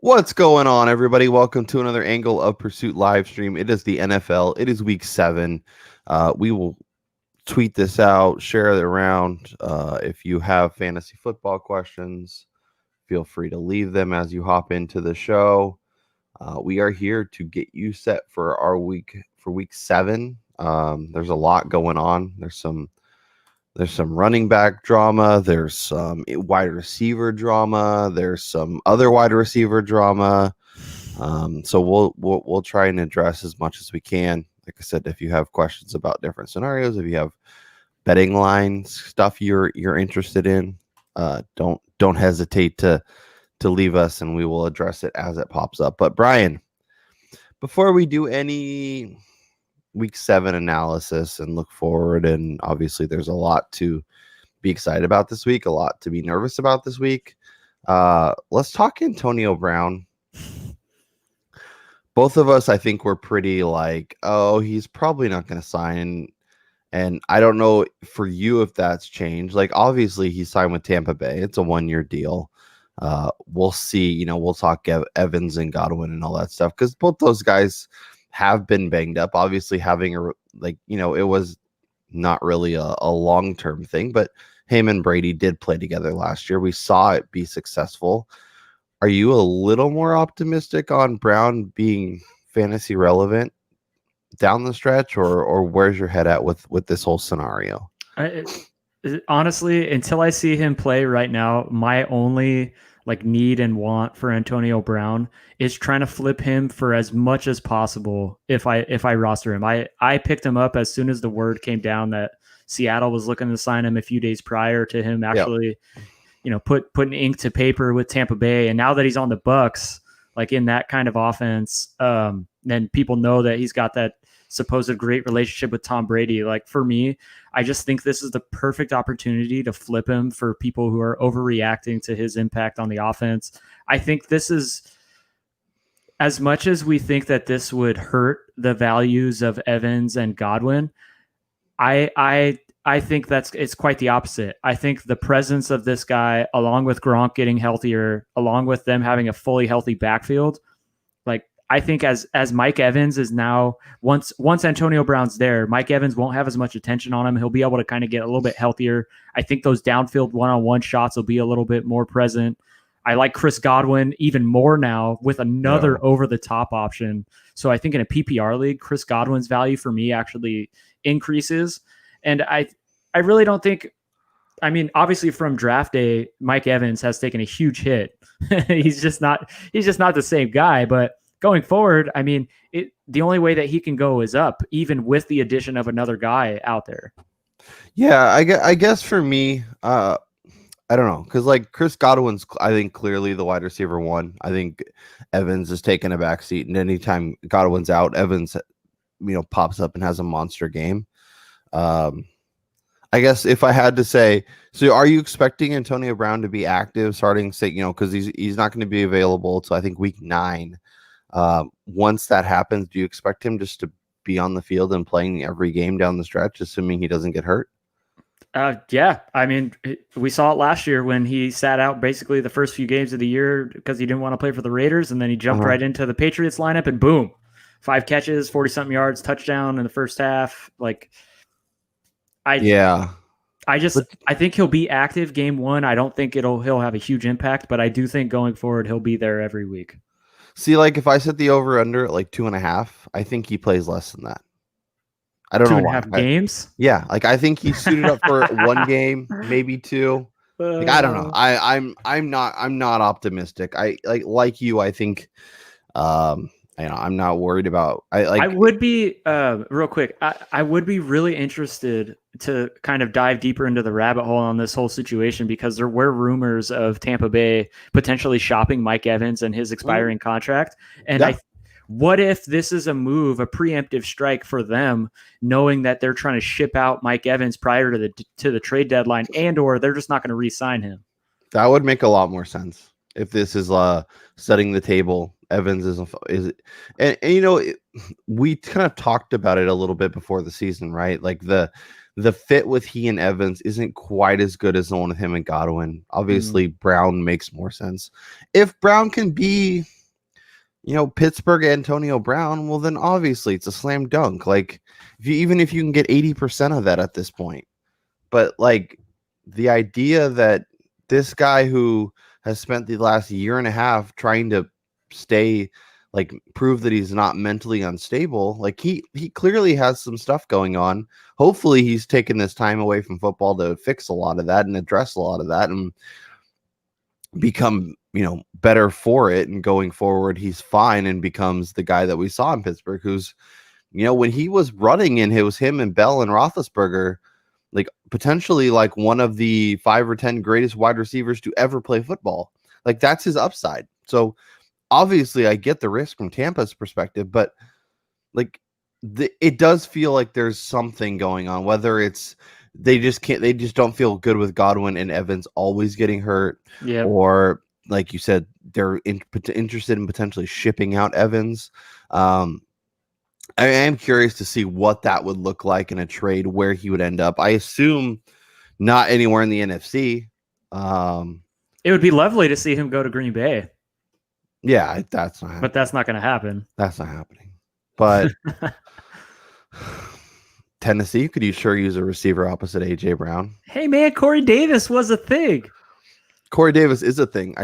What's going on, everybody? Welcome to another Angle of Pursuit live stream. It is the NFL. It is week 7. We will tweet this out, share it around. If you have fantasy football questions, feel free to leave them as you hop into the show. We are here to get you set for our week 7. There's a lot going on. There's some running back drama. There's some wide receiver drama. There's some other wide receiver drama. So we'll try and address as much as we can. Like I said, if you have questions about different scenarios, if you have betting lines, stuff you're interested in, don't hesitate to leave us, and we will address it as it pops up. But Brian, before we do any week 7 analysis and look forward, and obviously there's a lot to be excited about this week, a lot to be nervous about this week. Let's talk Antonio Brown. Both of us, I think, were pretty like, oh, he's probably not going to sign. And I don't know for you if that's changed. Like, obviously he signed with Tampa Bay. It's a 1-year deal. We'll see, we'll talk Evans and Godwin and all that stuff, because both those guys have been banged up. Obviously having it was not really a long-term thing, but him and Brady did play together last year. We saw it be successful. Are you a little more optimistic on Brown being fantasy relevant down the stretch, or where's your head at with this whole scenario? Honestly, until I see him play right now, my only need and want for Antonio Brown is trying to flip him for as much as possible if I roster him. I picked him up as soon as the word came down that Seattle was looking to sign him a few days prior to him actually, putting ink to paper with Tampa Bay. And now that he's on the Bucs, in that kind of offense, then people know that he's got that supposed great relationship with Tom Brady. For me, I just think this is the perfect opportunity to flip him for people who are overreacting to his impact on the offense. I think this is, as much as we think that this would hurt the values of Evans and Godwin, I think it's quite the opposite. I think the presence of this guy, along with Gronk getting healthier, along with them having a fully healthy backfield, I think as Mike Evans is now, once Antonio Brown's there, Mike Evans won't have as much attention on him. He'll be able to kind of get a little bit healthier. I think those downfield one-on-one shots will be a little bit more present. I like Chris Godwin even more now with another over-the-top option. So I think in a PPR league, Chris Godwin's value for me actually increases. And I really don't think, obviously from draft day, Mike Evans has taken a huge hit. He's just not the same guy, but going forward, the only way that he can go is up, even with the addition of another guy out there. Yeah, I guess for me, I don't know, because Chris Godwin's, I think, clearly the wide receiver 1. I think Evans is taking a back seat, and anytime Godwin's out, Evans, pops up and has a monster game. I guess if I had to say, so are you expecting Antonio Brown to be active starting, because he's not going to be available till I think week 9. Once that happens, do you expect him just to be on the field and playing every game down the stretch, assuming he doesn't get hurt? Yeah. We saw it last year when he sat out basically the first few games of the year because he didn't want to play for the Raiders. And then he jumped right into the Patriots lineup and boom, 5 catches, 40-something yards, touchdown in the first half. I think he'll be active game 1. I don't think he'll have a huge impact, but I do think going forward, he'll be there every week. See, if I set the over under at 2.5, I think he plays less than that. I don't know why. 2.5 games? Yeah, I think he's suited up for 1 game, maybe 2. I don't know. I'm not optimistic. I like you. I think I'm not worried about. I would be real quick. I would be really interested to kind of dive deeper into the rabbit hole on this whole situation, because there were rumors of Tampa Bay potentially shopping Mike Evans and his expiring contract. And what if this is a move, a preemptive strike for them, knowing that they're trying to ship out Mike Evans prior to the trade deadline, or they're just not going to re-sign him? That would make a lot more sense if this is setting the table. Evans is and we kind of talked about it a little bit before the season, right? the fit with he and Evans isn't quite as good as the one with him and Godwin. Obviously, Brown makes more sense. If Brown can be, Pittsburgh Antonio Brown, well, then obviously it's a slam dunk. Like, even if you can get 80% of that at this point. But, like, the idea that this guy who has spent the last year and a half trying to prove that he's not mentally unstable, like he clearly has some stuff going on. Hopefully he's taken this time away from football to fix a lot of that and address a lot of that and become, better for it. And going forward, he's fine and becomes the guy that we saw in Pittsburgh, who's, when he was running and it was him and Bell and Roethlisberger, like potentially like one of the 5 or 10 greatest wide receivers to ever play football. Like that's his upside. So obviously I get the risk from Tampa's perspective, but like it does feel like there's something going on, whether it's they just don't feel good with Godwin and Evans always getting hurt, or like you said, they're interested in potentially shipping out Evans. I am curious to see what that would look like in a trade, where he would end up. I assume not anywhere in the NFC. It would be lovely to see him go to Green Bay. Yeah, that's not happening. But that's not going to happen. That's not happening. But Tennessee, could you sure use a receiver opposite A.J. Brown? Hey, man, Corey Davis was a thing. Corey Davis is a thing.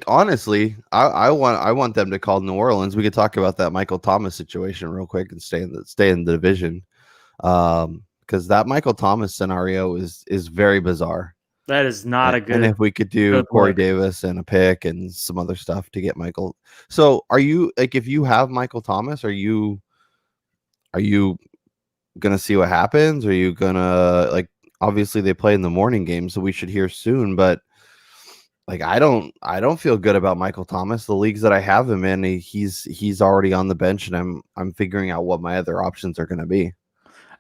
Honestly, I want them to call New Orleans. We could talk about that Michael Thomas situation real quick and stay in the division. Because that Michael Thomas scenario is very bizarre. That is not a good. And if we could do Corey Davis and a pick and some other stuff to get Michael. So are you if you have Michael Thomas, are you gonna see what happens? Are you gonna obviously they play in the morning game, so we should hear soon, but I don't feel good about Michael Thomas. The leagues that I have him in, he's already on the bench, and I'm figuring out what my other options are going to be.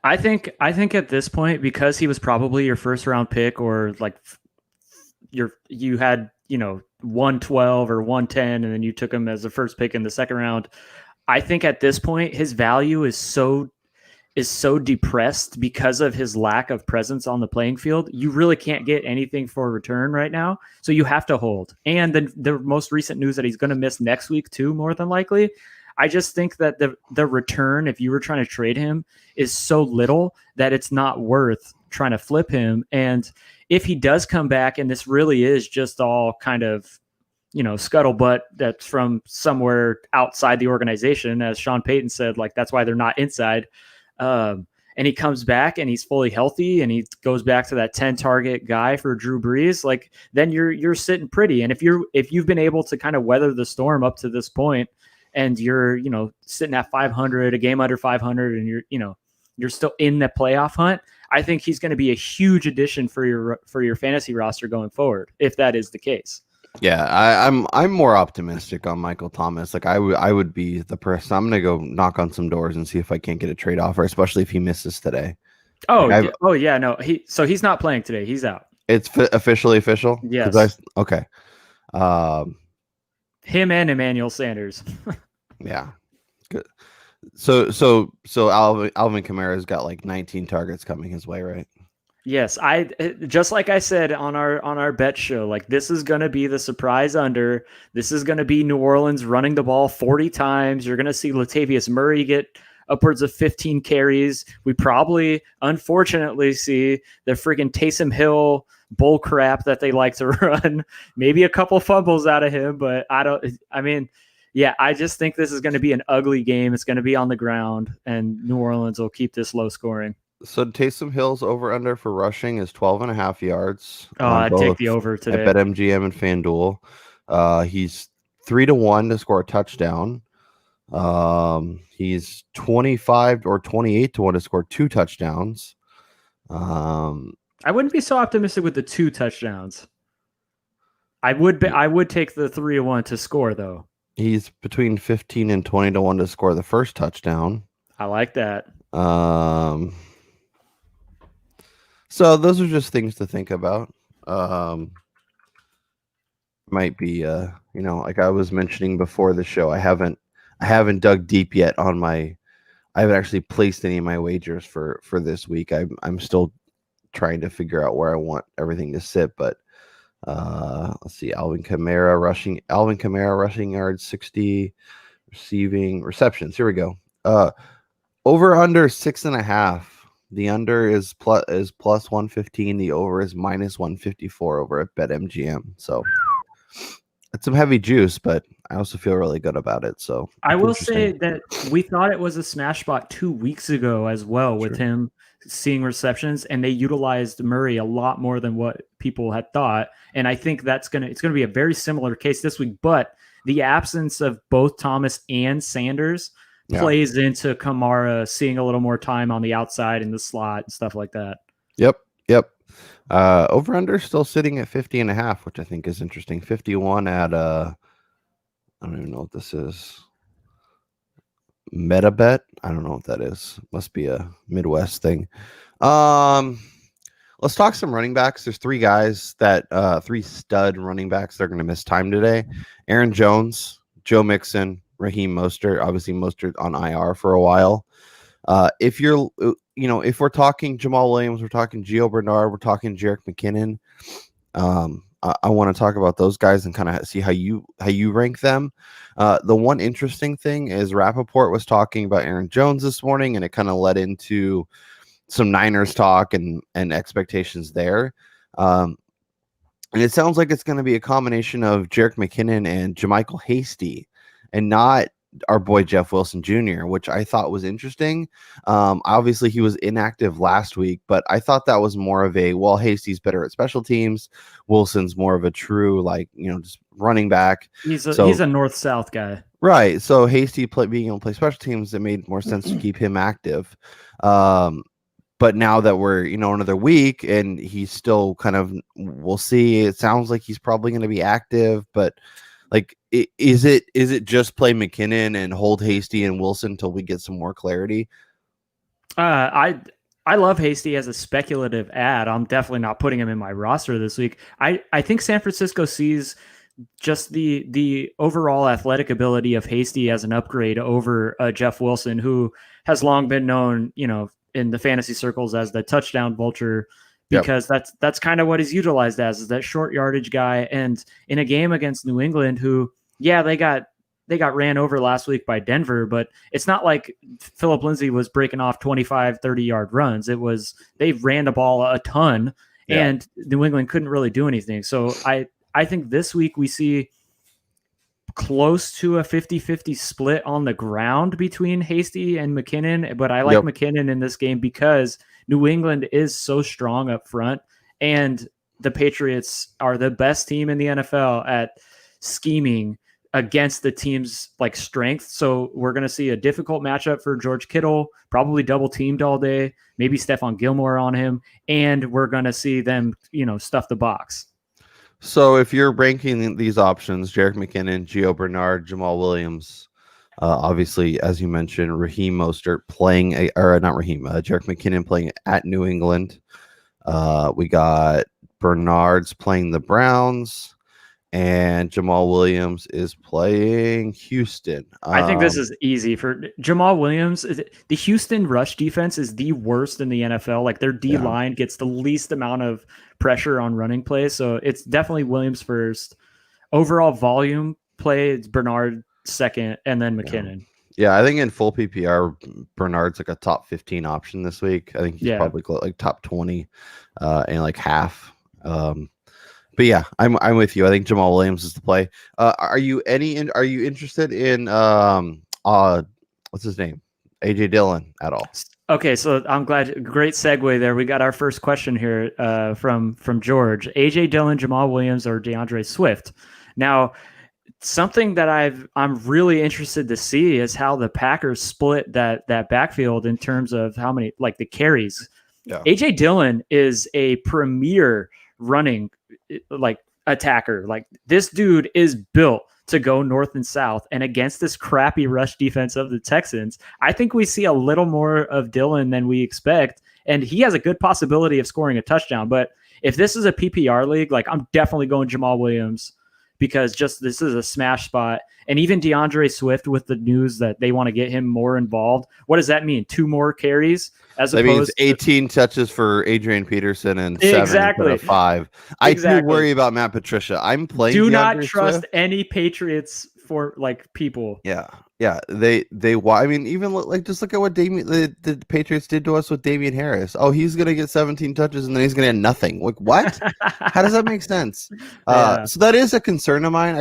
I think at this point, because he was probably your first round pick, or you had 112 or 110, and then you took him as the first pick in the second round. I think at this point his value is so depressed because of his lack of presence on the playing field. You really can't get anything for a return right now. So you have to hold. And then the most recent news that he's going to miss next week too, more than likely. I just think that the return, if you were trying to trade him, is so little that it's not worth trying to flip him. And if he does come back, and this really is just all kind of, scuttlebutt that's from somewhere outside the organization, as Sean Payton said, that's why they're not inside. And he comes back and he's fully healthy and he goes back to that 10 target guy for Drew Brees, then you're sitting pretty. And if you've been able to kind of weather the storm up to this point, and you're, sitting at 500, a game under 500, and you're still in the playoff hunt, I think he's going to be a huge addition for your fantasy roster going forward, if that is the case. Yeah, I'm more optimistic on Michael Thomas. I would be the person. I'm gonna go knock on some doors and see if I can't get a trade offer, especially if he misses today. Oh, yeah, no. He's not playing today. He's out. It's officially official. Yes. Okay. Him and Emmanuel Sanders. Yeah. Good. So Alvin Kamara's got 19 targets coming his way, right? Yes, just like I said on our bet show, this is going to be the surprise under. This is going to be New Orleans running the ball 40 times. You're going to see Latavius Murray get upwards of 15 carries. We probably, unfortunately, see the freaking Taysom Hill bull crap that they like to run. Maybe a couple fumbles out of him, but I just think this is going to be an ugly game. It's going to be on the ground, and New Orleans will keep this low scoring. So Taysom Hill's over-under for rushing is 12.5 yards. Oh, I'd take the over today. At BetMGM and FanDuel. He's 3-1 to score a touchdown. He's 25 or 28-1 to score 2 touchdowns. I wouldn't be so optimistic with the 2 touchdowns. I would take the 3-1 to score, though. He's between 15 and 20-1 to score the first touchdown. I like that. So those are just things to think about. Might be, like I was mentioning before the show, I haven't dug deep yet on my I haven't actually placed any of my wagers for this week. I'm still trying to figure out where I want everything to sit, but let's see. Alvin Kamara rushing yards 60, receiving receptions. Here we go. Over under 6.5. The under is plus 115. The over is minus 154 over at BetMGM. So it's some heavy juice, but I also feel really good about it. So I will say that we thought it was a smash spot 2 weeks ago as well, with him seeing receptions, and they utilized Murray a lot more than what people had thought. And I think it's gonna be a very similar case this week. But the absence of both Thomas and Sanders plays into Kamara seeing a little more time on the outside in the slot and stuff like that. Yep. Over under still sitting at 50.5, which I think is interesting. 51 at I don't even know what this is. MetaBet. I don't know what that is. Must be a Midwest thing. Let's talk some running backs. There's three guys three stud running backs that are going to miss time today. Aaron Jones, Joe Mixon, Raheem Mostert. Obviously Mostert on IR for a while. If we're talking Jamal Williams, we're talking Gio Bernard, we're talking Jerick McKinnon. I want to talk about those guys and kind of see how you rank them. The one interesting thing is Rappaport was talking about Aaron Jones this morning, and it kind of led into some Niners talk and expectations there. And it sounds like it's going to be a combination of Jerick McKinnon and Jermichael Hasty, and not our boy Jeff Wilson Jr., which I thought was interesting. Obviously he was inactive last week, but I thought that was more of Hasty's better at special teams. Wilson's more of a true, just running back. He's a north-south guy. Right. So Hasty being able to play special teams, it made more sense to keep him active. But now that we're, another week and he's still we'll see. It sounds like he's probably going to be active, but is it just play McKinnon and hold Hasty and Wilson until we get some more clarity? I love Hasty as a speculative ad. I'm definitely not putting him in my roster this week. I think San Francisco sees just the overall athletic ability of Hasty as an upgrade over Jeff Wilson, who has long been known, in the fantasy circles as the touchdown vulture, because that's kind of what he's utilized as, is that short yardage guy. And in a game against New England, who, they got ran over last week by Denver, but it's not like Phillip Lindsay was breaking off 25, 30-yard runs. It was, they ran the ball a ton, and New England couldn't really do anything. So I think this week we see close to a 50-50 split on the ground between Hasty and McKinnon, but I like McKinnon in this game because New England is so strong up front, and the Patriots are the best team in the NFL at scheming against the team's strength. So we're going to see a difficult matchup for George Kittle, probably double teamed all day, maybe Stephon Gilmore on him, and we're going to see them, stuff the box. So if you're ranking these options, Jerick McKinnon, Gio Bernard, Jamal Williams, obviously, as you mentioned, Raheem Mostert Jerick McKinnon playing at New England. We got Bernard's playing the Browns, and Jamal Williams is playing Houston. I think this is easy for Jamal Williams. The Houston rush defense is the worst in the NFL. Their D line gets the least amount of pressure on running plays. So it's definitely Williams first. Overall volume play, it's Bernard second, and then McKinnon. Yeah, I think in full PPR, Bernard's a top 15 option this week. I think he's probably top 20 and half. But yeah, I'm with you. I think Jamal Williams is the play. Are you interested in what's his name? AJ Dillon at all? Okay, so I'm glad. Great segue there. We got our first question here from George. AJ Dillon, Jamal Williams, or DeAndre Swift? Now, something that I'm really interested to see is how the Packers split that backfield in terms of how many the carries. Yeah. AJ Dillon is a premier running attacker. This dude is built to go north and south, and against this crappy rush defense of the Texans, I think we see a little more of Dillon than we expect, and he has a good possibility of scoring a touchdown. But if this is a PPR league, I'm definitely going Jamal Williams because just this is a smash spot. And even DeAndre Swift, with the news that they want to get him more involved, what does that mean? 2 more carries as that means opposed 18 touches for Adrian Peterson and 7 exactly instead of 5. I do exactly. worry about Matt Patricia. I'm playing. Do DeAndre not trust Swift. any Patriots for like people. Yeah. They. I mean, even like just look at what the Patriots did to us with Damian Harris. Oh, he's gonna get 17 touches and then he's gonna get nothing. Like what? How does that make sense? Yeah. So that is a concern of mine.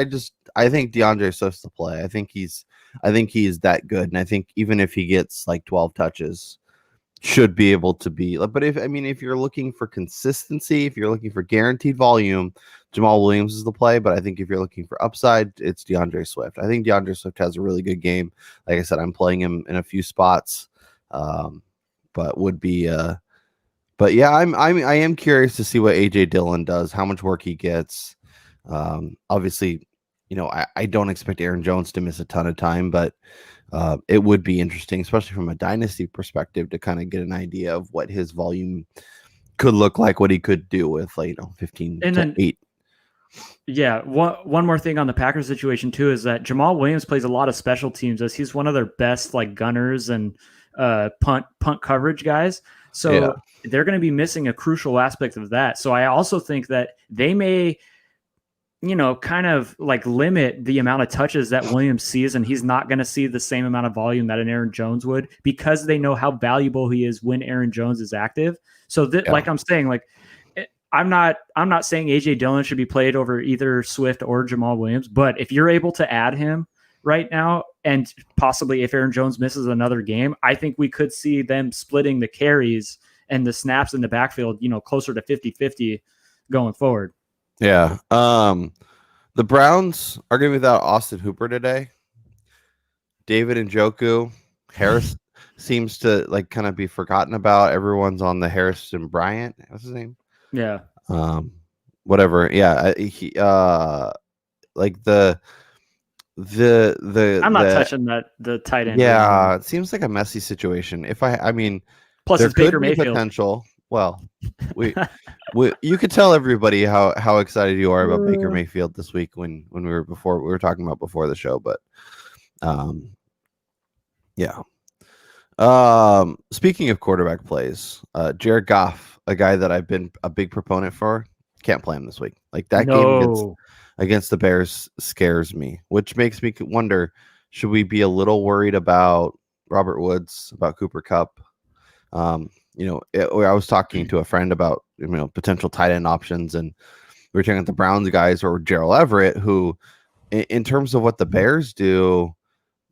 I think DeAndre Swift's to play. I think he's that good, and I think even if he gets like 12 touches, should be able to be. But if you're looking for consistency, if you're looking for guaranteed volume, Jamal Williams is the play. But I think if you're looking for upside, it's DeAndre Swift. I think DeAndre Swift has a really good game. Like I said, I'm playing him in a few spots, but would be. But yeah, I am curious to see what AJ Dillon does, how much work he gets. Obviously, I don't expect Aaron Jones to miss a ton of time, but it would be interesting, especially from a dynasty perspective, to kind of get an idea of what his volume could look like, what he could do with 15 and to then 8. Yeah, one more thing on the Packers situation too is that Jamal Williams plays a lot of special teams, as he's one of their best like gunners and punt coverage guys. So they're going to be missing a crucial aspect of that. So I also think that they may, kind of like limit the amount of touches that Williams sees, and he's not going to see the same amount of volume that an Aaron Jones would, because they know how valuable he is when Aaron Jones is active. So like I'm saying, like I'm not saying AJ Dillon should be played over either Swift or Jamal Williams, but if you're able to add him right now, and possibly if Aaron Jones misses another game, I think we could see them splitting the carries and the snaps in the backfield, closer to 50-50 going forward. Yeah. The Browns are going to be without Austin Hooper today. David Njoku. Harris seems to like kind of be forgotten about. Everyone's on the Harrison Bryant. What's his name? Yeah. Whatever. Yeah. He like the I'm not touching the tight end. Yeah, it seems like a messy situation. Plus there it's Baker could be Mayfield. potential. Well, you could tell everybody how excited you are about Baker Mayfield this week when we were talking about before the show, but yeah. Speaking of quarterback plays, Jared Goff, a guy that I've been a big proponent for, can't play him this week. Like that game against the Bears scares me, which makes me wonder, should we be a little worried about Robert Woods, about Cooper Kupp? I was talking to a friend about potential tight end options, and we were talking about the Browns guys or Gerald Everett, who in terms of what the Bears do,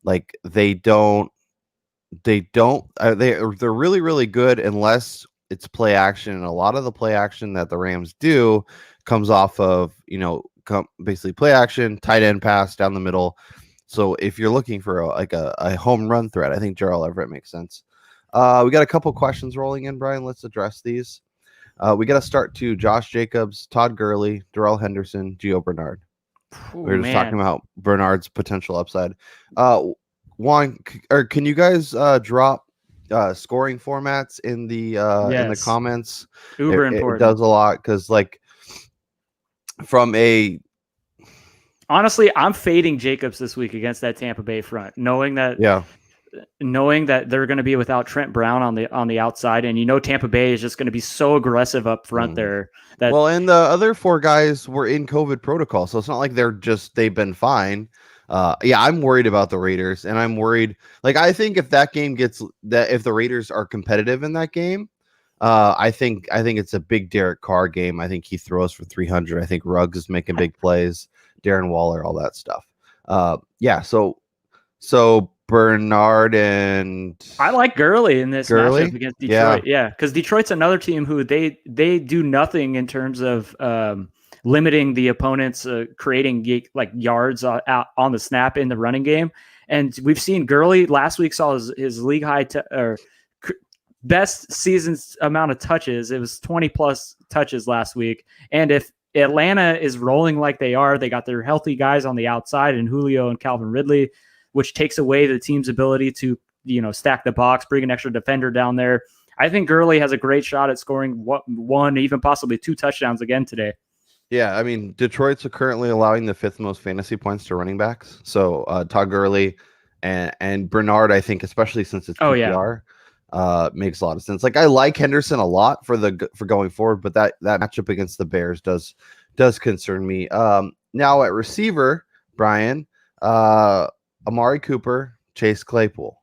like they're really, really good unless it's play action, and a lot of the play action that the Rams do comes off of basically play action, tight end pass down the middle. So if you're looking for a home run threat, I think Gerald Everett makes sense. We got a couple questions rolling in, Brian. Let's address these. We got to start to Josh Jacobs, Todd Gurley, Darrell Henderson, Gio Bernard. We were just talking about Bernard's potential upside. Juan, can you guys drop scoring formats in the comments? Uber important. It does a lot, because honestly, I'm fading Jacobs this week against that Tampa Bay front, knowing that they're going to be without Trent Brown on the outside, and Tampa Bay is just going to be so aggressive up front there. And the other 4 guys were in COVID protocol, so it's not like they've been fine. I'm worried about the Raiders, and I'm worried. Like, I think if if the Raiders are competitive in that game, I think it's a big Derek Carr game. I think he throws for 300. I think Ruggs is making big plays, Darren Waller, all that stuff. So Bernard and I like Gurley in this matchup against Detroit. Yeah, because Detroit's another team who they do nothing in terms of limiting the opponents, creating like yards out on the snap in the running game. And we've seen Gurley last week saw his league high best season's amount of touches. It was 20 plus touches last week. And if Atlanta is rolling like they are, they got their healthy guys on the outside and Julio and Calvin Ridley, which takes away the team's ability to, stack the box, bring an extra defender down there. I think Gurley has a great shot at scoring one, even possibly 2 touchdowns again today. Yeah, I mean, Detroit's currently allowing the fifth most fantasy points to running backs. So Todd Gurley and Bernard, I think, especially since it's Oh yeah. PPR, makes a lot of sense. Like I like Henderson a lot for going forward, but that matchup against the Bears does concern me. Now at receiver, Brian, Amari Cooper, Chase Claypool.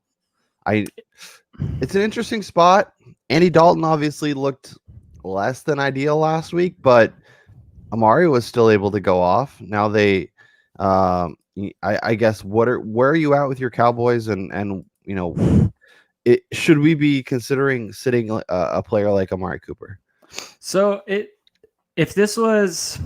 It's an interesting spot. Andy Dalton obviously looked less than ideal last week, but Amari was still able to go off. Now I guess where are you at with your Cowboys and should we be considering sitting a player like Amari Cooper? So if this was,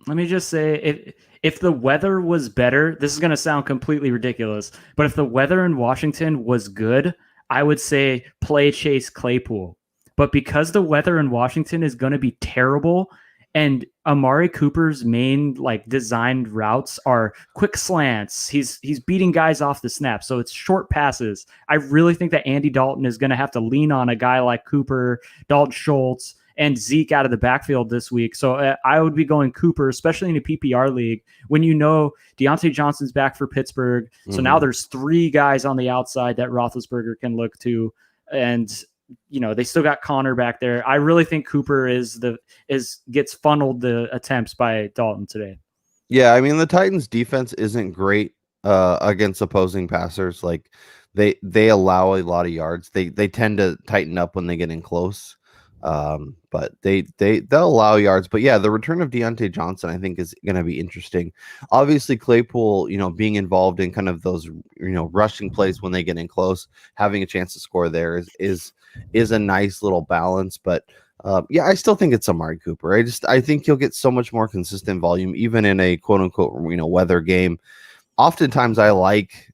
let me just say, if the weather was better, this is going to sound completely ridiculous, but if the weather in Washington was good, I would say play Chase Claypool. But because the weather in Washington is going to be terrible, and Amari Cooper's main like designed routes are quick slants, he's beating guys off the snap, so it's short passes. I really think that Andy Dalton is going to have to lean on a guy like Cooper, Dalton Schultz, and Zeke out of the backfield this week. So I would be going Cooper, especially in a PPR league when you know Deontay Johnson's back for Pittsburgh. So now there's three guys on the outside that Roethlisberger can look to, and they still got Connor back there. I really think Cooper gets funneled the attempts by Dalton today. Yeah, I mean the Titans defense isn't great against opposing passers. Like they allow a lot of yards. They tend to tighten up when they get in close. But they'll allow yards. But yeah, the return of Deontay Johnson, I think, is going to be interesting. Obviously, Claypool, being involved in kind of those, rushing plays when they get in close, having a chance to score there is a nice little balance. But yeah, I still think it's Amari Cooper. I think he'll get so much more consistent volume, even in a quote unquote, weather game. Oftentimes, I like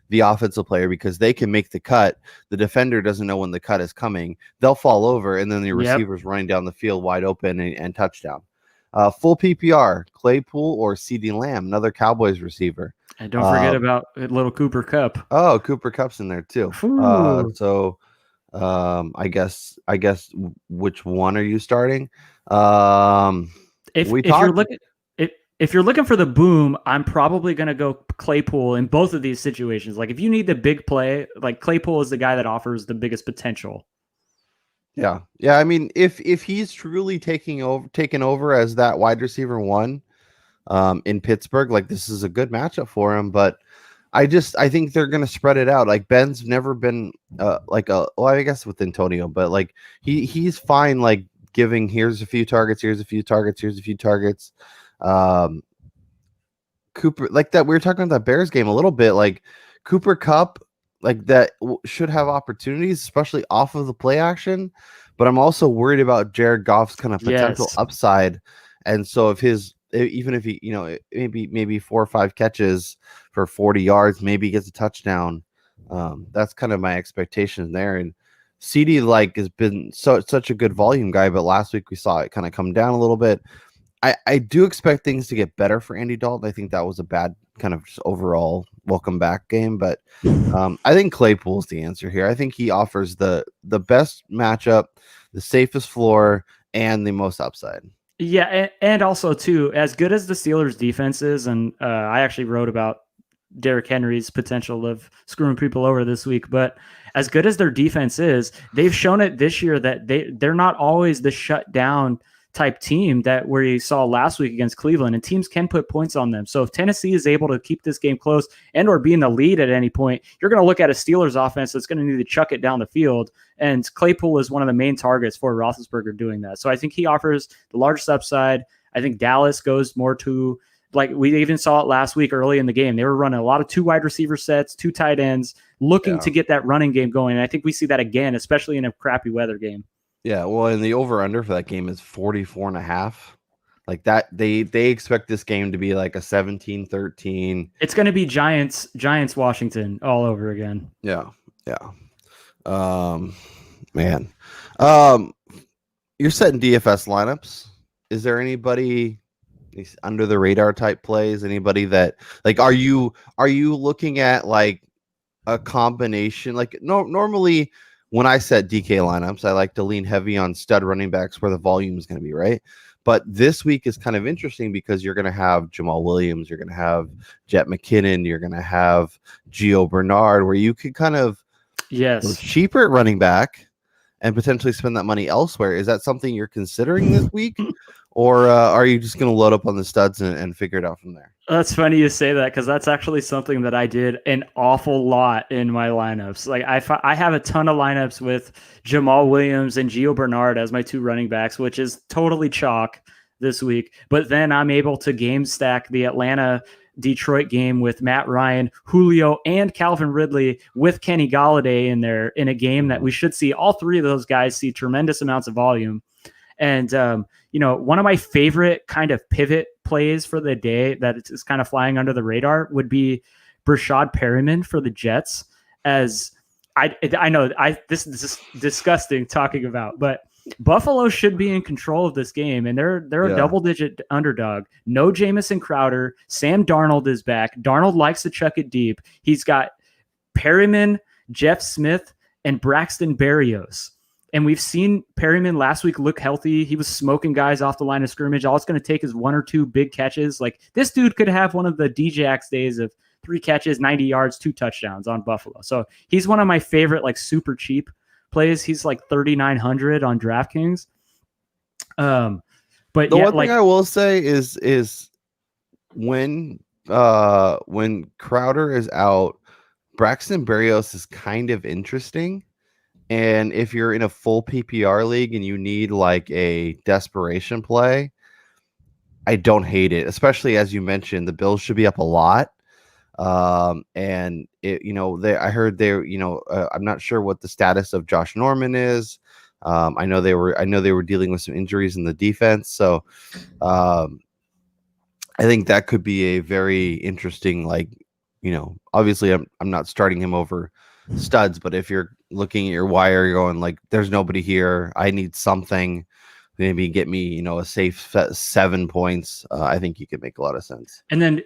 the offensive player because they can make the cut. The defender doesn't know when the cut is coming. They'll fall over, and then the receiver's running down the field wide open and touchdown. Full PPR, Claypool or CeeDee Lamb, another Cowboys receiver. And don't forget about little Cooper Kupp. Oh, Cooper Kupp's in there too. So I guess which one are you starting? If you're looking for the boom, I'm probably going to go Claypool in both of these situations. Like if you need the big play, like Claypool is the guy that offers the biggest potential. Yeah. I mean, if he's truly taken over as that wide receiver one in Pittsburgh, like this is a good matchup for him. But I think they're going to spread it out. Like Ben's never been I guess with Antonio, but like he's fine. Like giving here's a few targets. Cooper, like that we were talking about that Bears game a little bit, like Cooper Kupp, like that should have opportunities, especially off of the play action. But I'm also worried about Jared Goff's kind of potential upside. And so even if he, maybe 4 or 5 catches for 40 yards, maybe he gets a touchdown. That's kind of my expectation there. And CD has been such a good volume guy, but last week we saw it kind of come down a little bit. I do expect things to get better for Andy Dalton. I think that was a bad kind of just overall welcome back game, but I think Claypool's the answer here. I think he offers the best matchup, the safest floor, and the most upside. Yeah, and also too, as good as the Steelers' defense is, and I actually wrote about Derrick Henry's potential of screwing people over this week, but as good as their defense is, they've shown it this year that they're not always the shutdown type team that where you saw last week against Cleveland, and teams can put points on them. So if Tennessee is able to keep this game close and or be in the lead at any point, you're going to look at a Steelers offense that's going to need to chuck it down the field. And Claypool is one of the main targets for Roethlisberger doing that. So I think he offers the largest upside. I think Dallas goes more to, like we even saw it last week early in the game. They were running a lot of 2 wide receiver sets, 2 tight ends, looking to get that running game going. And I think we see that again, especially in a crappy weather game. Yeah, well, and the over-under for that game is 44.5. Like that, they expect this game to be like a 17-13. It's going to be Giants Washington all over again. Yeah. Man. You're setting DFS lineups. Is there anybody under the radar type plays? Anybody that like are you looking at like a combination? Like normally when I set DK lineups, I like to lean heavy on stud running backs where the volume is going to be, right? But this week is kind of interesting because you're going to have Jamal Williams, you're going to have Jet McKinnon, you're going to have Gio Bernard, where you could kind of go cheaper at running back and potentially spend that money elsewhere. Is that something you're considering this week? Or are you just going to load up on the studs and figure it out from there? That's funny you say that, because that's actually something that I did an awful lot in my lineups. Like I have a ton of lineups with Jamal Williams and Gio Bernard as my 2 running backs, which is totally chalk this week. But then I'm able to game stack the Atlanta-Detroit game with Matt Ryan, Julio, and Calvin Ridley with Kenny Golladay in there in a game that we should see all 3 of those guys see tremendous amounts of volume. And, one of my favorite kind of pivot plays for the day that is kind of flying under the radar would be Brashad Perriman for the Jets. As I know this is disgusting talking about, but Buffalo should be in control of this game, and they're a double-digit underdog. No Jamison Crowder. Sam Darnold is back. Darnold likes to chuck it deep. He's got Perriman, Jeff Smith, and Braxton Berrios. And we've seen Perriman last week look healthy. He was smoking guys off the line of scrimmage. All it's going to take is 1 or 2 big catches. Like, this dude could have one of the Djax days of 3 catches, 90 yards, 2 touchdowns on Buffalo. So he's one of my favorite, like, super cheap plays. He's like 3,900 on DraftKings. But the one thing I will say is when Crowder is out, Braxton Berrios is kind of interesting. And if you're in a full PPR league and you need like a desperation play, I don't hate it, especially as you mentioned, the Bills should be up a lot. And I heard I'm not sure what the status of Josh Norman is. I know they were dealing with some injuries in the defense. So, I think that could be a very interesting, obviously I'm not starting him over studs, but if you're looking at your wire, you're going like, there's nobody here, I need something, maybe get me a safe 7 points. I think you could make a lot of sense. And then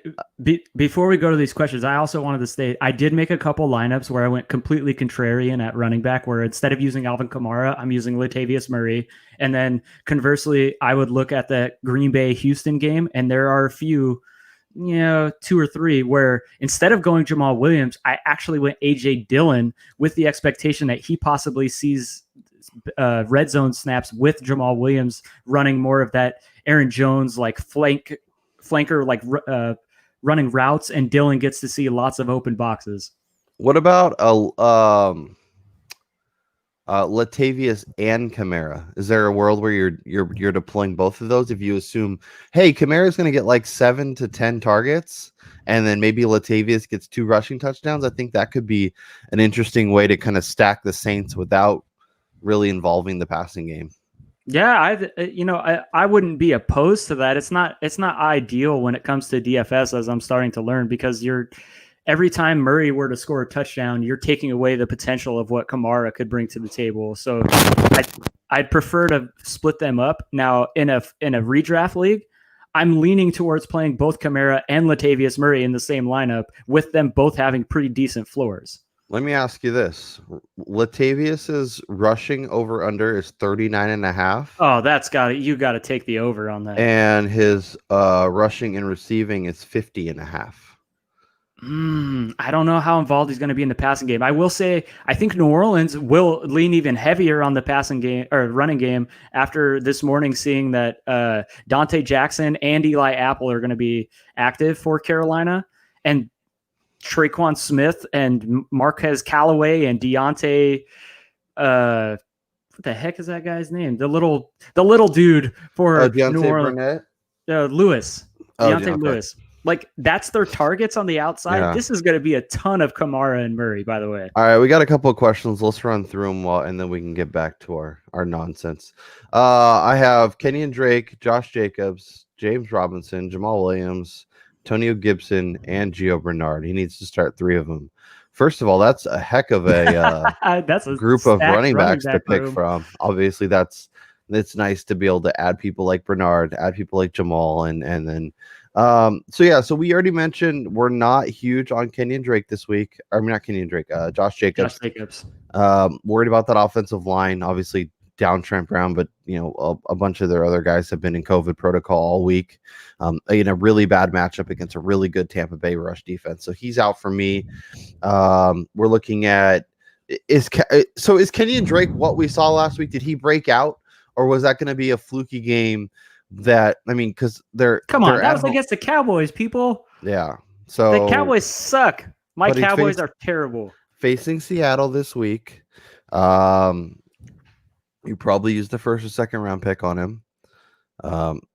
before we go to these questions, I also wanted to state I did make a couple lineups where I went completely contrarian at running back, where instead of using Alvin Kamara, I'm using Latavius Murray. And then conversely, I would look at the Green Bay Houston game, and there are a few 2 or 3 where instead of going Jamal Williams, I actually went AJ Dillon with the expectation that he possibly sees red zone snaps with Jamal Williams running more of that Aaron Jones like flanker like running routes, and Dillon gets to see lots of open boxes. What about Latavius and Camara? Is there a world where you're deploying both of those? If you assume, hey, Kamara's going to get like 7 to 10 targets, and then maybe Latavius gets 2 rushing touchdowns, I think that could be an interesting way to kind of stack the Saints without really involving the passing game. Yeah, I wouldn't be opposed to that. It's not ideal when it comes to DFS, as I'm starting to learn, because every time Murray were to score a touchdown, you're taking away the potential of what Kamara could bring to the table. So I'd prefer to split them up. Now, in a redraft league, I'm leaning towards playing both Kamara and Latavius Murray in the same lineup, with them both having pretty decent floors. Let me ask you this. Latavius's rushing over under is 39.5. Oh, you got to take the over on that. And his rushing and receiving is 50.5. I don't know how involved he's going to be in the passing game. I will say, I think New Orleans will lean even heavier on the passing game or running game after this morning, seeing that Dante Jackson and Eli Apple are going to be active for Carolina, and Traquan Smith and Marquez Callaway and Deontay, what the heck is that guy's name? The little dude for New Orleans. Lewis. Deontay Lewis. Like, that's their targets on the outside. Yeah. This is going to be a ton of Kamara and Murray, by the way. All right, we got a couple of questions. Let's run through them and then we can get back to our nonsense. I have Kenyon Drake, Josh Jacobs, James Robinson, Jamal Williams, Antonio Gibson, and Gio Bernard. He needs to start 3 of them. First of all, that's a heck of a that's a group of running backs to pick from. Obviously, it's nice to be able to add people like Bernard, add people like Jamal, and then so we already mentioned we're not huge on Kenyon Drake this week. I mean, not Kenyon Drake, Josh Jacobs. Josh Jacobs. Worried about that offensive line. Obviously, down Trent Brown, but a bunch of their other guys have been in COVID protocol all week. In a really bad matchup against a really good Tampa Bay rush defense, so he's out for me. We're looking at is Kenyon Drake what we saw last week? Did he break out, or was that going to be a fluky game? Because that was against the Cowboys, people. Yeah, so the Cowboys suck. My Cowboys are terrible. Facing Seattle this week. You probably used the first or second round pick on him.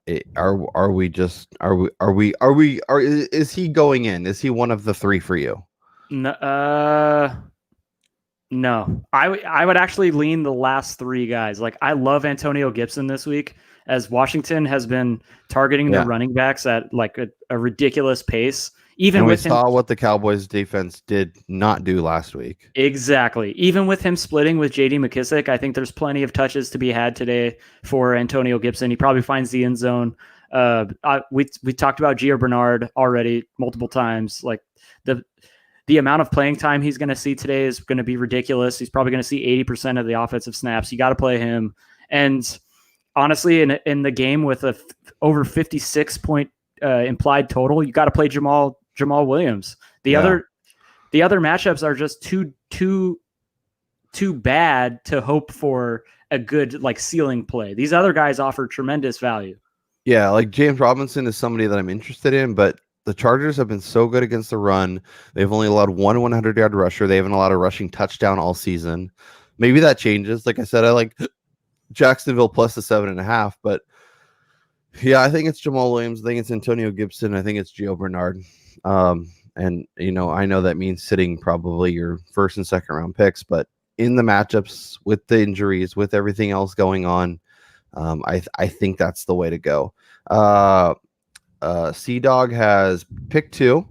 Is he going in? Is he one of the three for you? No. I would actually lean the last three guys. Like, I love Antonio Gibson this week, as Washington has been targeting their running backs at like a ridiculous pace. Even we saw what the Cowboys defense did not do last week. Exactly. Even with him splitting with J.D. McKissick, I think there's plenty of touches to be had today for Antonio Gibson. He probably finds the end zone. We talked about Gio Bernard already multiple times. Like, the amount of playing time he's going to see today is going to be ridiculous. He's probably going to see 80% of the offensive snaps. You got to play him. And honestly, in the game with over 56 point implied total, you got to play Jamal Williams. The other matchups are just too bad to hope for a good like ceiling play. These other guys offer tremendous value. Yeah, like James Robinson is somebody that I'm interested in, but the Chargers have been so good against the run. They've only allowed one 100-yard rusher. They haven't allowed a rushing touchdown all season. Maybe that changes. Like I said, I like Jacksonville plus the 7.5, but yeah, I think it's Jamal Williams. I think it's Antonio Gibson. I think it's Gio Bernard. And I know that means sitting probably your first and second round picks, but in the matchups with the injuries, with everything else going on, I think that's the way to go. C-Dog has pick 2,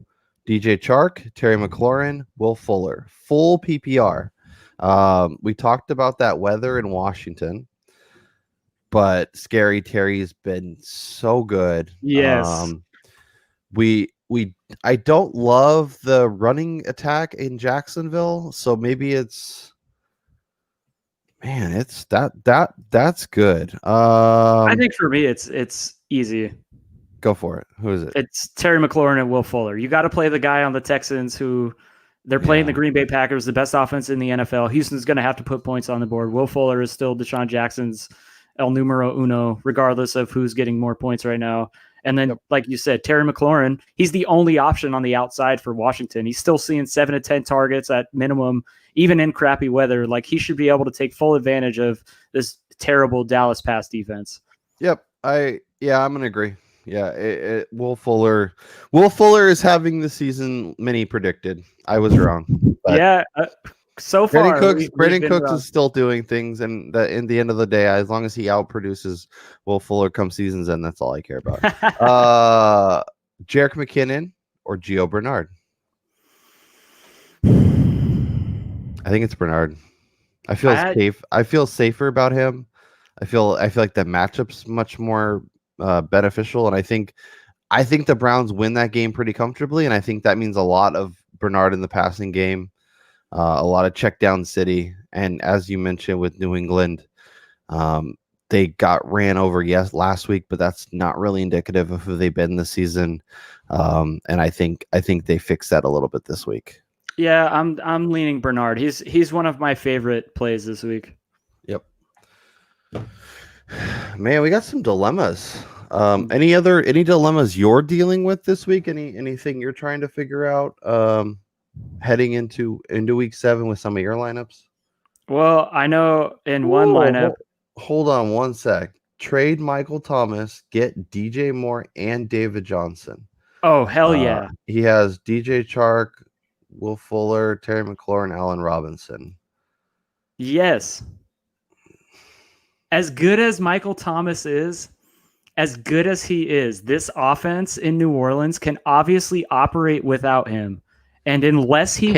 DJ Chark, Terry McLaurin, Will Fuller, full PPR. We talked about that weather in Washington, but Scary Terry's been so good. Yes. I don't love the running attack in Jacksonville, so maybe that's good. I think for me it's easy. Go for it. Who is it? It's Terry McLaurin and Will Fuller. You got to play the guy on the Texans who they're playing the Green Bay Packers, the best offense in the NFL. Houston's going to have to put points on the board. Will Fuller is still Deshaun Jackson's el numero uno, regardless of who's getting more points right now. And then, like you said, Terry McLaurin, he's the only option on the outside for Washington. He's still seeing 7 to 10 targets at minimum, even in crappy weather. Like, he should be able to take full advantage of this terrible Dallas pass defense. Yep. I'm going to agree. Yeah, Will Fuller is having the season many predicted. I was wrong. So far, Brandon Cooks is still doing things, and in the end of the day, as long as he outproduces Will Fuller come season's end, that's all I care about. Jerick McKinnon or Gio Bernard? I think it's Bernard. I feel safe. I feel safer about him. I feel like the matchup's much more beneficial, and I think the Browns win that game pretty comfortably, and I think that means a lot of Bernard in the passing game. A lot of check down city, and as you mentioned with New England, they got ran over last week, but that's not really indicative of who they've been this season. And I think they fixed that a little bit this week. Yeah, I'm leaning Bernard. He's one of my favorite plays this week. Yep. Man, we got some dilemmas. Any dilemmas you're dealing with this week? Anything you're trying to figure out? Heading into week 7 with some of your lineups? Well, I know in one lineup. Hold on one sec. Trade Michael Thomas, get DJ Moore and David Johnson. Oh, hell yeah. He has DJ Chark, Will Fuller, Terry McLaurin, Allen Robinson. Yes. As good as Michael Thomas is, as good as he is, this offense in New Orleans can obviously operate without him. And unless he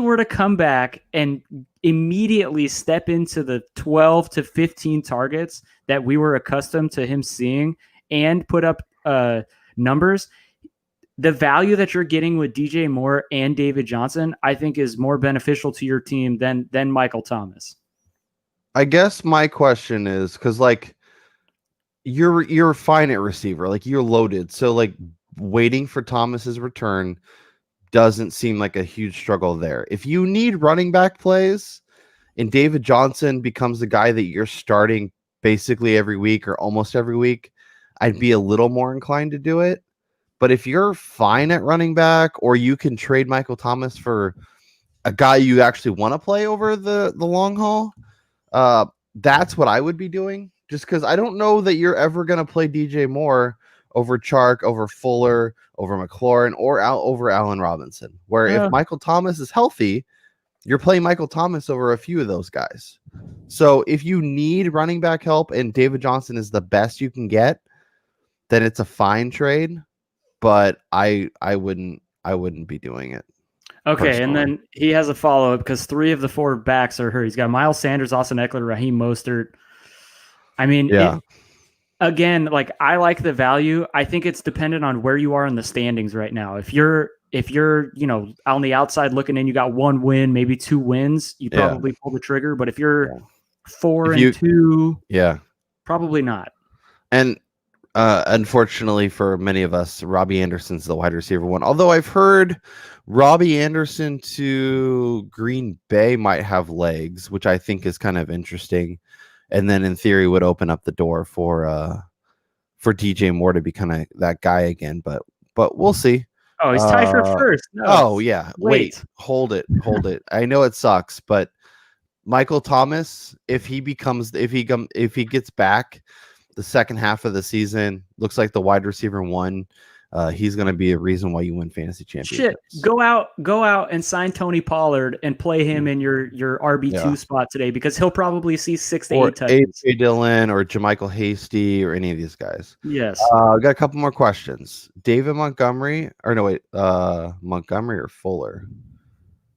were to come back and immediately step into the 12 to 15 targets that we were accustomed to him seeing and put up numbers, the value that you're getting with DJ Moore and David Johnson, I think, is more beneficial to your team than Michael Thomas. I guess my question is because like you're fine at receiver, like you're loaded. So like waiting for Thomas's return doesn't seem like a huge struggle there. If you need running back plays and David Johnson becomes the guy that you're starting basically every week or almost every week, I'd be a little more inclined to do it. But if you're fine at running back, or you can trade Michael Thomas for a guy you actually want to play over the long haul, that's what I would be doing. Just because I don't know that you're ever going to play DJ Moore over Chark, over Fuller, over McLaurin, or over Allen Robinson. Where if Michael Thomas is healthy, you're playing Michael Thomas over a few of those guys. So if you need running back help and David Johnson is the best you can get, then it's a fine trade. But I wouldn't be doing it. Okay, personally. and then he has a follow-up because 3 of the 4 backs are hurt. He's got Miles Sanders, Austin Eckler, Raheem Mostert. I mean, yeah. Again, like I like the value. I think it's dependent on where you are in the standings right now. If you're on the outside looking in, you got 1 win, maybe 2 wins, you probably pull the trigger. But if you're 4-2, probably not. And unfortunately for many of us, Robbie Anderson's the wide receiver one. Although I've heard Robbie Anderson to Green Bay might have legs, which I think is kind of interesting. And then in theory would open up the door for DJ Moore to be kind of that guy again. But we'll see. Oh, he's tied for first. No. Oh yeah. Wait, hold it. I know it sucks, but Michael Thomas, if he gets back the second half of the season, looks like the wide receiver 1. He's going to be a reason why you win fantasy championships. Shit, go out and sign Tony Pollard and play him in your RB2 spot today, because he'll probably see 6 to 8 touches. A.J. Dillon or Jermichael Hasty or any of these guys. Yes. Got a couple more questions. David Montgomery, or no, wait, Montgomery or Fuller?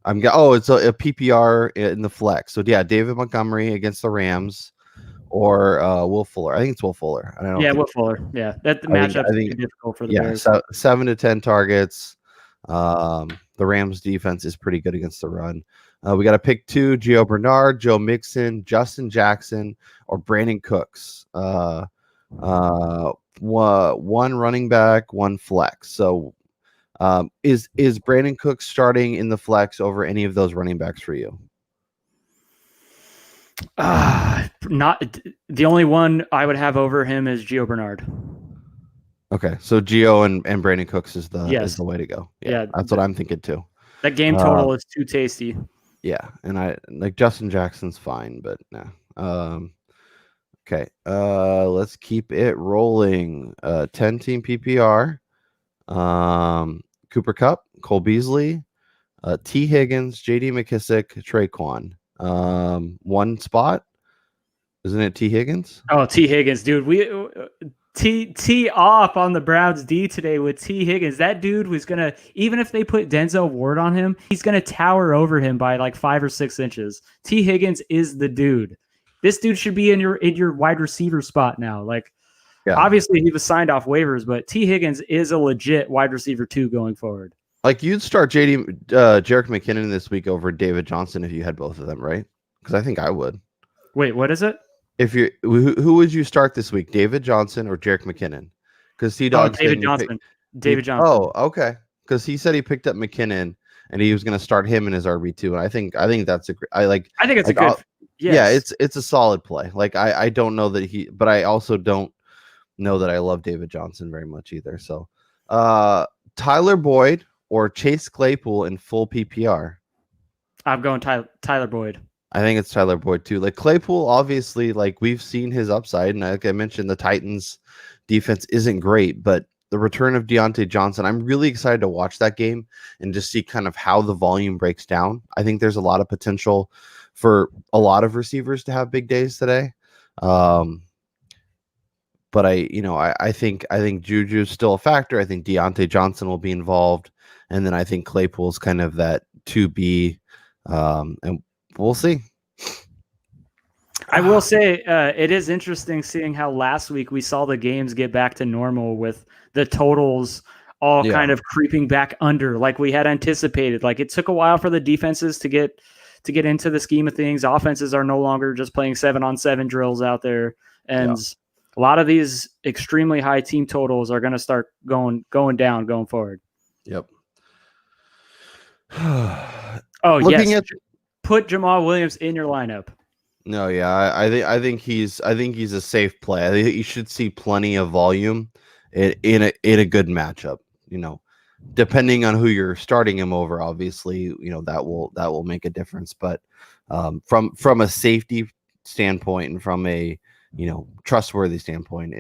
It's a PPR in the flex. So yeah, David Montgomery against the Rams. Or Will Fuller. I think it's Will Fuller. Will Fuller. Yeah, that matchup is difficult for the Bears. So 7 to 10 targets. The Rams defense is pretty good against the run. We got to pick 2: Gio Bernard, Joe Mixon, Justin Jackson, or Brandon Cooks. 1 running back, 1 flex. So is Brandon Cooks starting in the flex over any of those running backs for you? Not the only one I would have over him is Gio Bernard. Okay, so Gio and Brandon Cooks is the way to go. Yeah, that's what I'm thinking too. That game total is too tasty. Yeah, and I like Justin Jackson's fine, but nah. Okay, let's keep it rolling. 10-team PPR. Cooper Kupp, Cole Beasley, T. Higgins, J.D. McKissick, Traquan. 1 spot, isn't it T. Higgins? Oh, T. Higgins, dude. We T off on the Browns D today with T. Higgins. That dude was gonna, even if they put Denzel Ward on him, he's gonna tower over him by like 5 or 6 inches. T. Higgins is the dude. This dude should be in your wide receiver spot now. Like, obviously he was signed off waivers, but T. Higgins is a legit wide receiver 2 going forward. Like, you'd start Jerick McKinnon this week over David Johnson if you had both of them, right? Because I think I would. Wait, what is it? If you who would you start this week, David Johnson or Jerick McKinnon? Because David Johnson. David Johnson. Oh, okay. Because he said he picked up McKinnon and he was going to start him in his RB2, and I think that's I think it's like, a good. Yes. Yeah, it's a solid play. Like I don't know that but I also don't know that I love David Johnson very much either. So, Tyler Boyd or Chase Claypool in full PPR? I'm going Tyler Boyd. I think it's Tyler Boyd too. Like Claypool, obviously, like we've seen his upside, and like I mentioned, the Titans defense isn't great, but the return of Deontay Johnson, I'm really excited to watch that game and just see kind of how the volume breaks down. I think there's a lot of potential for a lot of receivers to have big days today. But I think Juju's still a factor. I think Deontay Johnson will be involved. And then I think Claypool's kind of that 2B, and we'll see. I will say it is interesting seeing how last week we saw the games get back to normal with the totals all kind of creeping back under like we had anticipated. Like, it took a while for the defenses to get to get into the scheme of things. Offenses are no longer just playing 7-on-7 drills out there, and a lot of these extremely high team totals are going to start going down going forward. Yep. Yes. Put Jamal Williams in your lineup. No, yeah, I think he's a safe play. I think you should see plenty of volume in a good matchup. Depending on who you're starting him over, obviously, that will make a difference. But from a safety standpoint and from a trustworthy standpoint,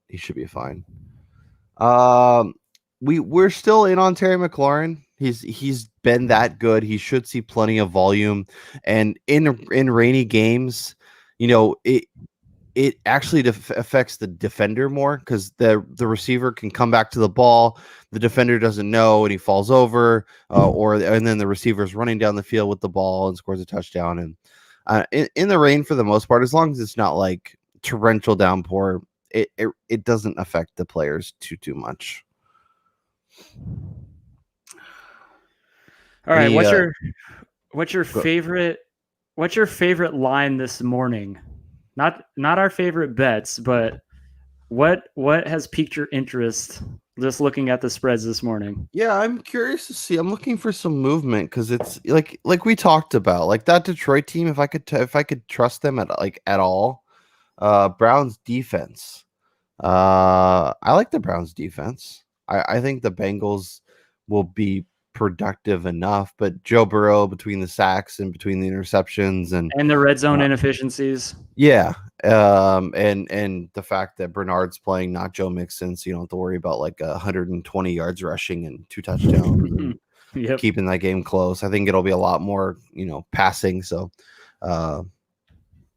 he should be fine. We're still in on Terry McLaurin. He's been that good. He should see plenty of volume, and in rainy games, it actually affects the defender more because the receiver can come back to the ball. The defender doesn't know, and he falls over, and then the receiver's running down the field with the ball and scores a touchdown. And in the rain, for the most part, as long as it's not like torrential downpour, it doesn't affect the players too much. All right, what's your favorite line this morning? Not our favorite bets, but what has piqued your interest just looking at the spreads this morning? Yeah, I'm curious to see. I'm looking for some movement because it's like we talked about, like that Detroit team. If I could trust them at all, Browns defense. I like the Browns defense. I think the Bengals will be productive enough, but Joe Burrow, between the sacks and between the interceptions and the red zone inefficiencies. Yeah. And the fact that Bernard's playing, not Joe Mixon, so you don't have to worry about like 120 yards rushing and 2 touchdowns and keeping that game close. I think it'll be a lot more, passing. So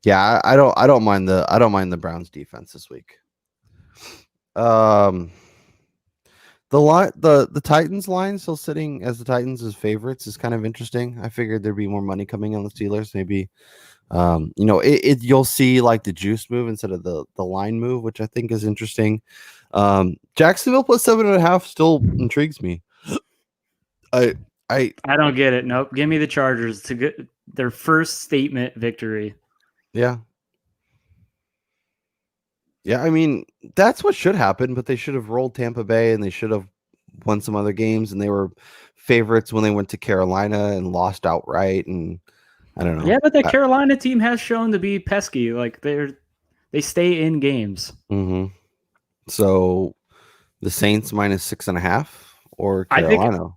yeah, I don't mind the Browns defense this week. The Titans line still sitting as the Titans as favorites is kind of interesting. I figured there'd be more money coming on the Steelers. Maybe, you'll see like the juice move instead of the line move, which I think is interesting. Jacksonville plus 7.5 still intrigues me. I don't get it. Nope. Give me the Chargers to get their first statement victory. Yeah. Yeah, I mean, that's what should happen, but they should have rolled Tampa Bay and they should have won some other games, and they were favorites when they went to Carolina and lost outright, and I don't know. Yeah, but the Carolina team has shown to be pesky. Like they stay in games. Mm-hmm. So the Saints minus 6.5 or Carolina?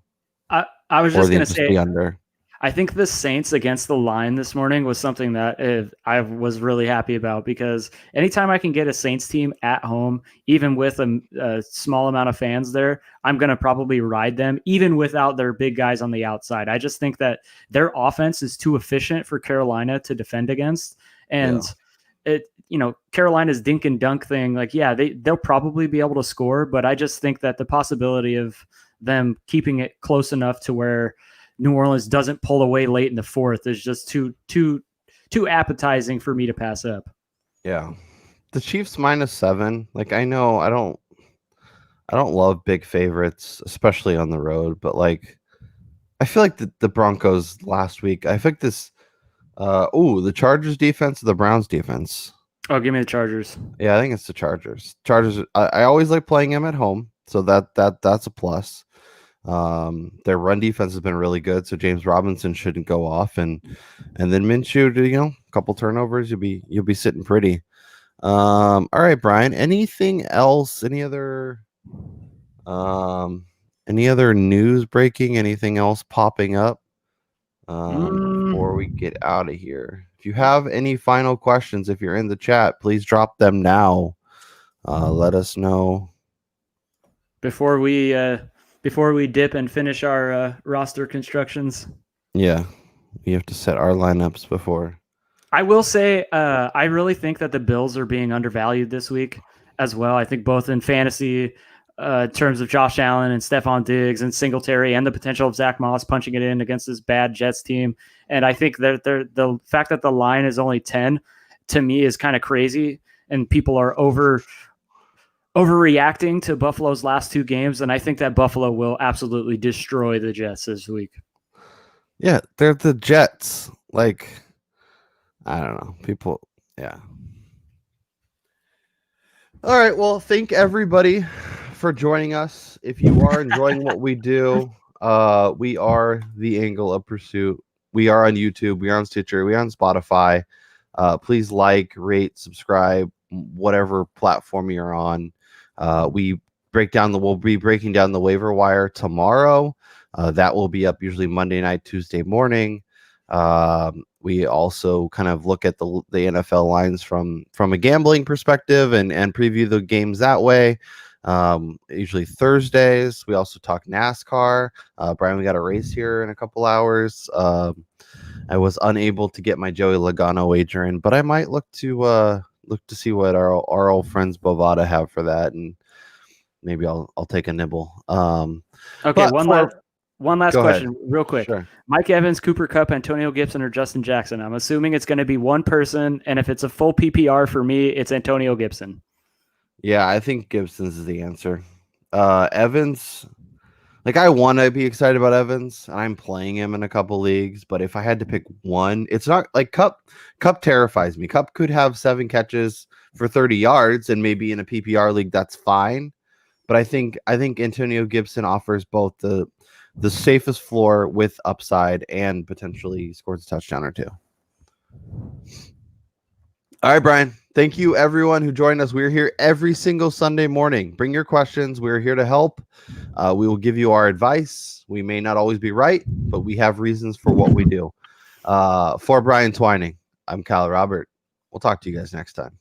I was just going to say under. I think the Saints against the line this morning was something that I was really happy about, because anytime I can get a Saints team at home, even with a small amount of fans there, I'm going to probably ride them, even without their big guys on the outside. I just think that their offense is too efficient for Carolina to defend against. And Carolina's dink and dunk thing, like, yeah, they'll probably be able to score, but I just think that the possibility of them keeping it close enough to where New Orleans doesn't pull away late in the fourth is just too appetizing for me to pass up. Yeah. The Chiefs minus 7. Like, I know I don't love big favorites, especially on the road, but like I feel like the Broncos last week, I think this the Chargers defense or the Browns defense. Oh, give me the Chargers. Yeah, I think it's the Chargers. I always like playing them at home, so that's a plus. Their run defense has been really good, so James Robinson shouldn't go off, and then Minshew, a couple turnovers, you'll be sitting pretty. All right, Brian. Anything else? Any other news breaking? Anything else popping up before we get out of here? If you have any final questions, if you're in the chat, please drop them now. Let us know before we dip and finish our roster constructions. Yeah, we have to set our lineups before. I will say, I really think that the Bills are being undervalued this week as well. I think both in fantasy terms of Josh Allen and Stephon Diggs and Singletary, and the potential of Zach Moss punching it in against this bad Jets team. And I think that the fact that the line is only 10 to me is kind of crazy, and people are overreacting to Buffalo's last 2 games, and I think that Buffalo will absolutely destroy the Jets this week. Yeah, they're the Jets. Like, I don't know. People, yeah. All right. Well, thank everybody for joining us. If you are enjoying what we do, we are the Angle of Pursuit. We are on YouTube. We are on Stitcher. We are on Spotify. Please like, rate, subscribe, whatever platform you're on. We'll be breaking down the waiver wire tomorrow. That will be up usually Monday night, Tuesday morning. We also kind of look at the NFL lines from a gambling perspective and preview the games that way. Usually Thursdays. We also talk NASCAR. Brian, we got a race here in a couple hours. I was unable to get my Joey Logano wager in, but I might look to see what our old friends Bovada have for that, and maybe I'll take a nibble. Okay, one last question, real quick. Sure. Mike Evans, Cooper Kupp, Antonio Gibson, or Justin Jackson? I'm assuming it's going to be one person, and if it's a full PPR for me, it's Antonio Gibson. Yeah, I think Gibson's is the answer. Evans, like I want to be excited about Evans, and I'm playing him in a couple leagues, but if I had to pick one, it's not like Kupp terrifies me. Kupp could have 7 catches for 30 yards, and maybe in a PPR league that's fine. But I think Antonio Gibson offers both the safest floor with upside and potentially scores a touchdown or two. All right, Brian. Thank you, everyone who joined us. We're here every single Sunday morning. Bring your questions. We're here to help. We will give you our advice. We may not always be right, but we have reasons for what we do. For Brian Twining, I'm Kyle Robert. We'll talk to you guys next time.